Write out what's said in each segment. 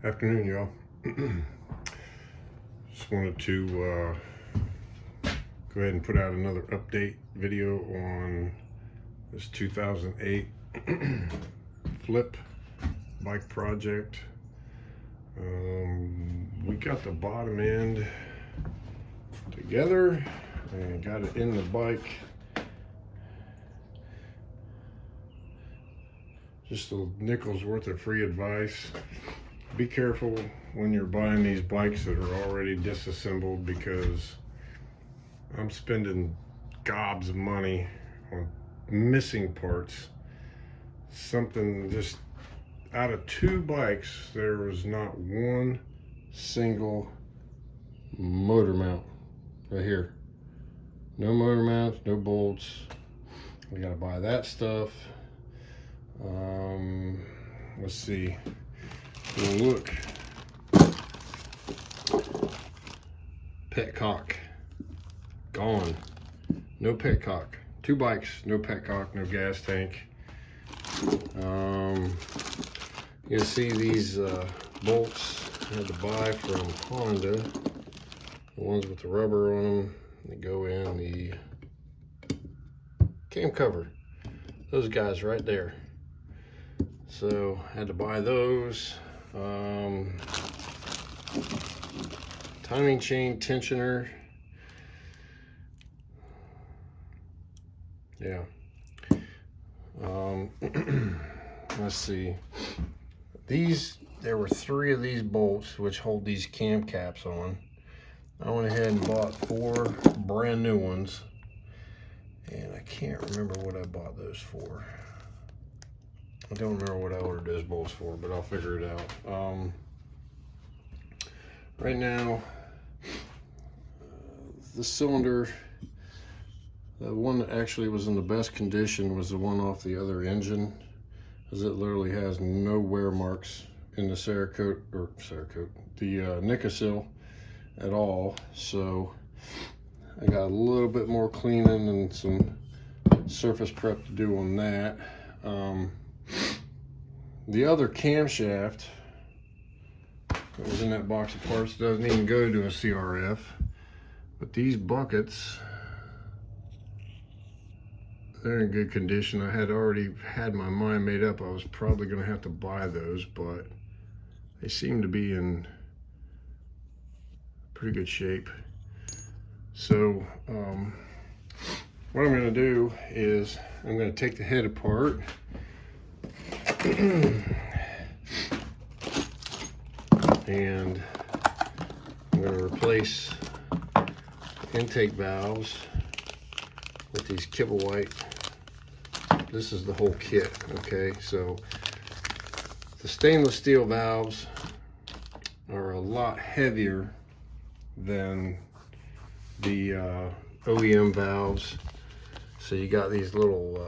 Afternoon, y'all. Just wanted to go ahead and put out another update video on this 2008 flip bike project. We got the bottom end together and got it in the bike. Just a nickel's worth of free advice. Be careful when you're buying these bikes that are already disassembled, because I'm spending gobs of money on missing parts. Something just out of 2 bikes, there was not one single motor mount right here. No motor mounts, no bolts. We gotta buy that stuff. Let's see. We'll look. Petcock gone. No petcock. 2 bikes, no petcock, no gas tank. You can see these bolts I had to buy from Honda. The ones with the rubber on them. They go in the cam cover. Those guys right there. So I had to buy those. Timing chain tensioner. Yeah. Let's see. There were 3 of these bolts which hold these cam caps on. I went ahead and bought 4 brand new ones, and I can't remember what I bought those for. I don't remember what I ordered those bolts for, but I'll figure it out. Right now, the cylinder, the one that actually was in the best condition was the one off the other engine, because it literally has no wear marks in the the Nicosil at all. So I got a little bit more cleaning and some surface prep to do on that. The other camshaft that was in that box of parts doesn't even go to a CRF, but these buckets, they're in good condition. I had already had my mind made up I was probably going to have to buy those, but they seem to be in pretty good shape. So what I'm going to do is I'm going to take the head apart. And I'm going to replace intake valves with these kibble white. This is the whole kit, okay? So the stainless steel valves are a lot heavier than the OEM valves. So you got these little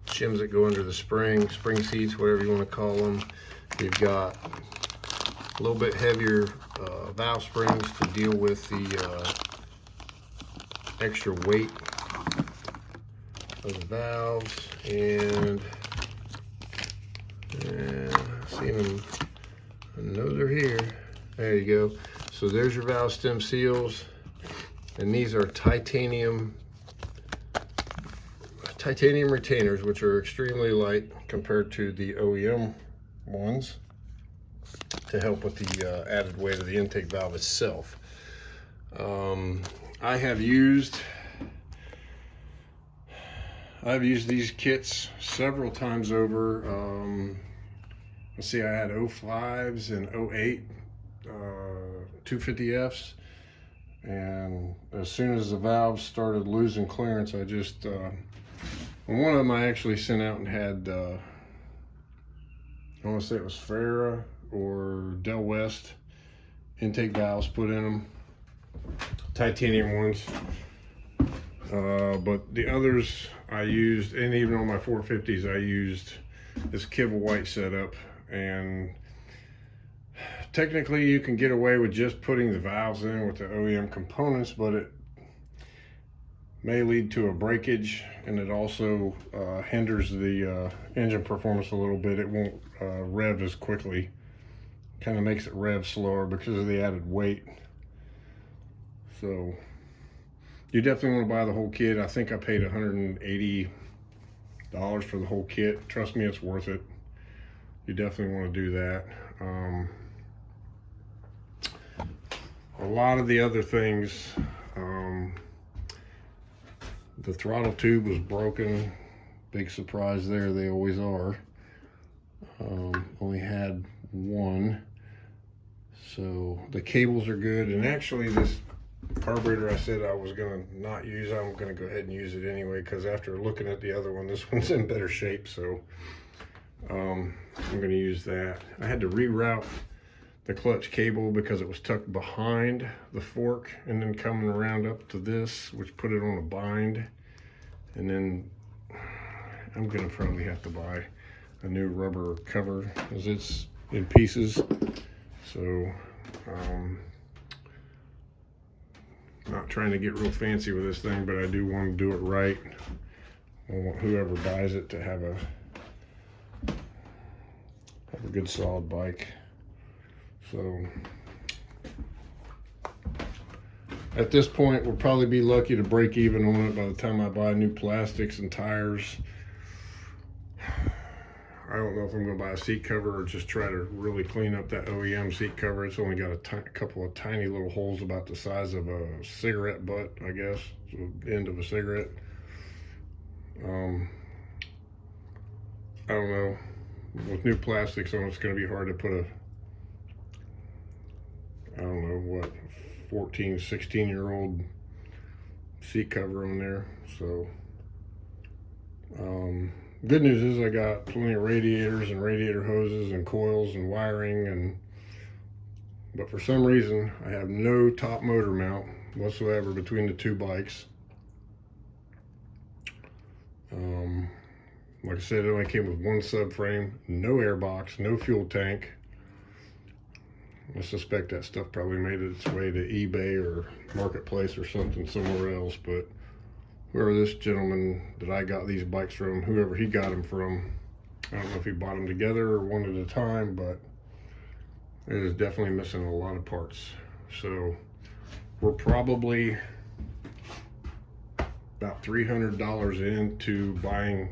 shims that go under the spring seats, whatever you want to call them. You've got a little bit heavier valve springs to deal with the extra weight of the valves, and see them. I know they're here. There you go. So there's your valve stem seals, and these are titanium retainers, which are extremely light compared to the OEM ones, to help with the added weight of the intake valve itself. I've used these kits several times over. Let's see, I had 05s and 08 250Fs, and as soon as the valves started losing clearance, I just one of them I actually sent out and had I want to say it was Farrah or Del West intake valves put in them, titanium ones. But the others I used, and even on my 450s, I used this kibble white setup. And technically you can get away with just putting the valves in with the OEM components, but it may lead to a breakage, and it also hinders the engine performance a little bit. It won't rev as quickly kind of makes it rev slower because of the added weight. So you definitely want to buy the whole kit. I think I paid $180 for the whole kit. Trust me, it's worth it. You definitely want to do that. A lot of the other things, the throttle tube was broken. Big surprise there, they always are. Only had one. So the cables are good, and actually this carburetor I said I was gonna not use, I'm gonna go ahead and use it anyway, because after looking at the other one, this one's in better shape. So I'm gonna use that. I had to reroute the clutch cable because it was tucked behind the fork and then coming around up to this, which put it on a bind. And then I'm gonna probably have to buy a new rubber cover as it's in pieces. So not trying to get real fancy with this thing, but I do want to do it right. I want whoever buys it to have a good solid bike. So at this point, we'll probably be lucky to break even on it by the time I buy new plastics and tires. I don't know if I'm going to buy a seat cover or just try to really clean up that OEM seat cover. It's only got a couple of tiny little holes about the size of a cigarette butt, I guess, so the end of a cigarette. I don't know. With new plastics on, it's going to be hard to put a, I don't know, what, 14, 16-year-old seat cover on there. So good news is I got plenty of radiators and radiator hoses and coils and wiring, but for some reason I have no top motor mount whatsoever between the two bikes. Like I said, it only came with one subframe, no air box, no fuel tank. I suspect that stuff probably made its way to eBay or Marketplace or something somewhere else, but whoever this gentleman that I got these bikes from, whoever he got them from, I don't know if he bought them together or one at a time, but it is definitely missing a lot of parts. So we're probably about $300 into buying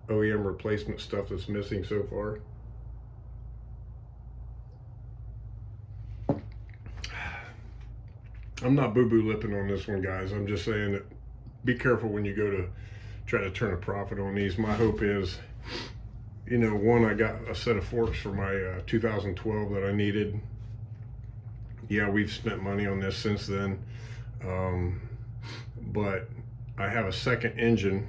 OEM replacement stuff that's missing so far. I'm not boo-boo lipping on this one, guys. I'm just saying that be careful when you go to try to turn a profit on these. My hope is, you know, one, I got a set of forks for my 2012 that I needed. Yeah, we've spent money on this since then, but I have a second engine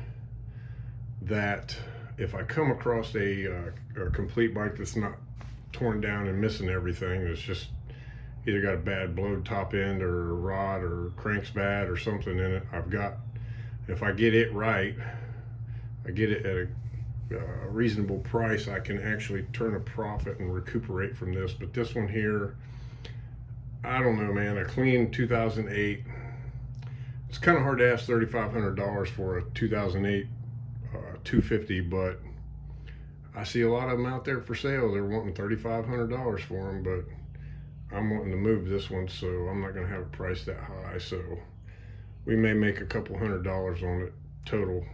that if I come across a complete bike that's not torn down and missing everything, it's just either got a bad blowed top end or a rod or crank's bad or something in it, I've got, if I get it right, I get it at a reasonable price, I can actually turn a profit and recuperate from this. But this one here, I don't know, man, a clean 2008, it's kind of hard to ask $3,500 for a 2008 250, but I see a lot of them out there for sale. They're wanting $3,500 for them, but I'm wanting to move this one, so I'm not going to have it priced that high. So we may make a couple $100 on it total,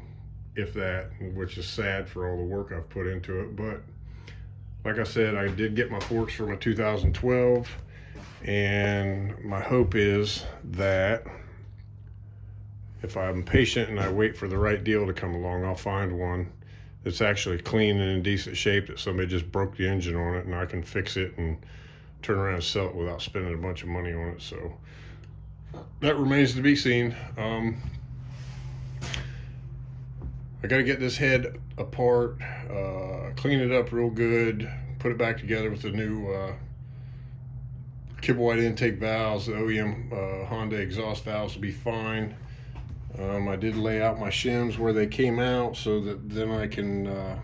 if that, which is sad for all the work I've put into it. But like I said, I did get my forks from a 2012, and my hope is that if I'm patient and I wait for the right deal to come along, I'll find one that's actually clean and in decent shape, that somebody just broke the engine on it and I can fix it and turn around and sell it without spending a bunch of money on it. So that remains to be seen. I got to get this head apart, clean it up real good, put it back together with the new kibble white intake valves. The OEM Honda exhaust valves will be fine. I did lay out my shims where they came out so that then I can,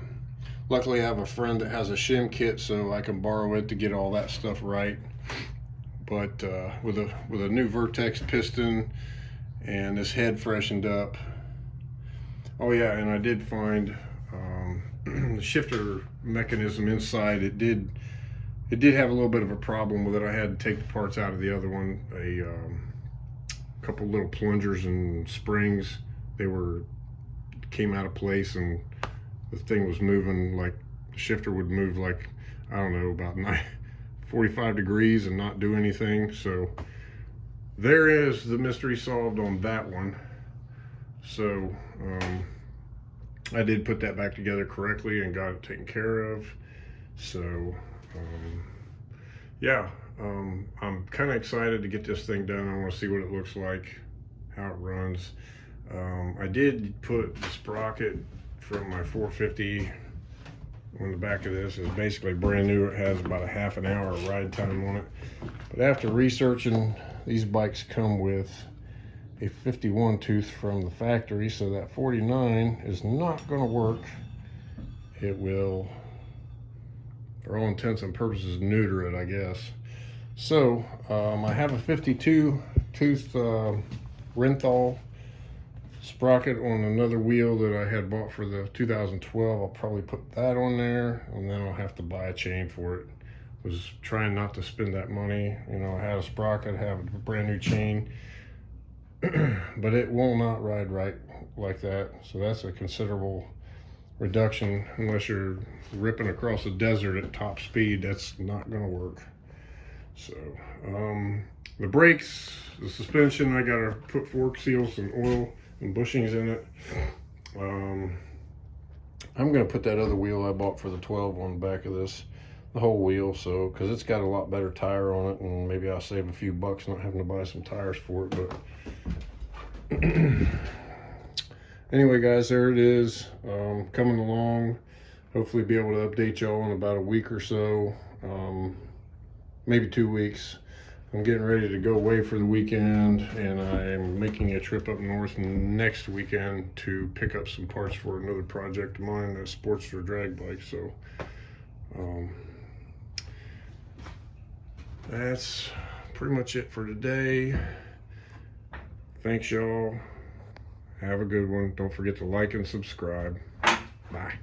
luckily I have a friend that has a shim kit, so I can borrow it to get all that stuff right. But with a new Vertex piston and this head freshened up. Oh yeah, and I did find the shifter mechanism inside. It did It did have a little bit of a problem with it. I had to take the parts out of the other one. A couple little plungers and springs, they came out of place, and the thing was moving like the shifter would move like, I don't know, about 45 degrees and not do anything. So there is the mystery solved on that one. So I did put that back together correctly and got it taken care of. So yeah, I'm kind of excited to get this thing done. I want to see what it looks like, how it runs. I did put the sprocket from my 450 on the back of this. It's basically brand new. It has about a half an hour ride time on it. But after researching, these bikes come with a 51 tooth from the factory, so that 49 is not going to work. It will, for all intents and purposes, neuter it, I guess. So I have a 52 tooth Renthal sprocket on another wheel that I had bought for the 2012. I'll probably put that on there, and then I'll have to buy a chain for it. Was trying not to spend that money. You know, I had a sprocket, have a brand new chain, but it will not ride right like that. So that's a considerable reduction. Unless you're ripping across the desert at top speed, that's not gonna work. So the brakes, the suspension, I gotta put fork seals and oil and bushings in it. I'm gonna put that other wheel I bought for the 12 on the back of this, the whole wheel, so because it's got a lot better tire on it, and maybe I'll save a few bucks not having to buy some tires for it. But anyway, guys, there it is, coming along. Hopefully be able to update y'all in about a week or so, maybe 2 weeks. I'm getting ready to go away for the weekend, and I'm making a trip up north next weekend to pick up some parts for another project of mine, a Sportster drag bike. So that's pretty much it for today. Thanks, y'all. Have a good one. Don't forget to like and subscribe. Bye.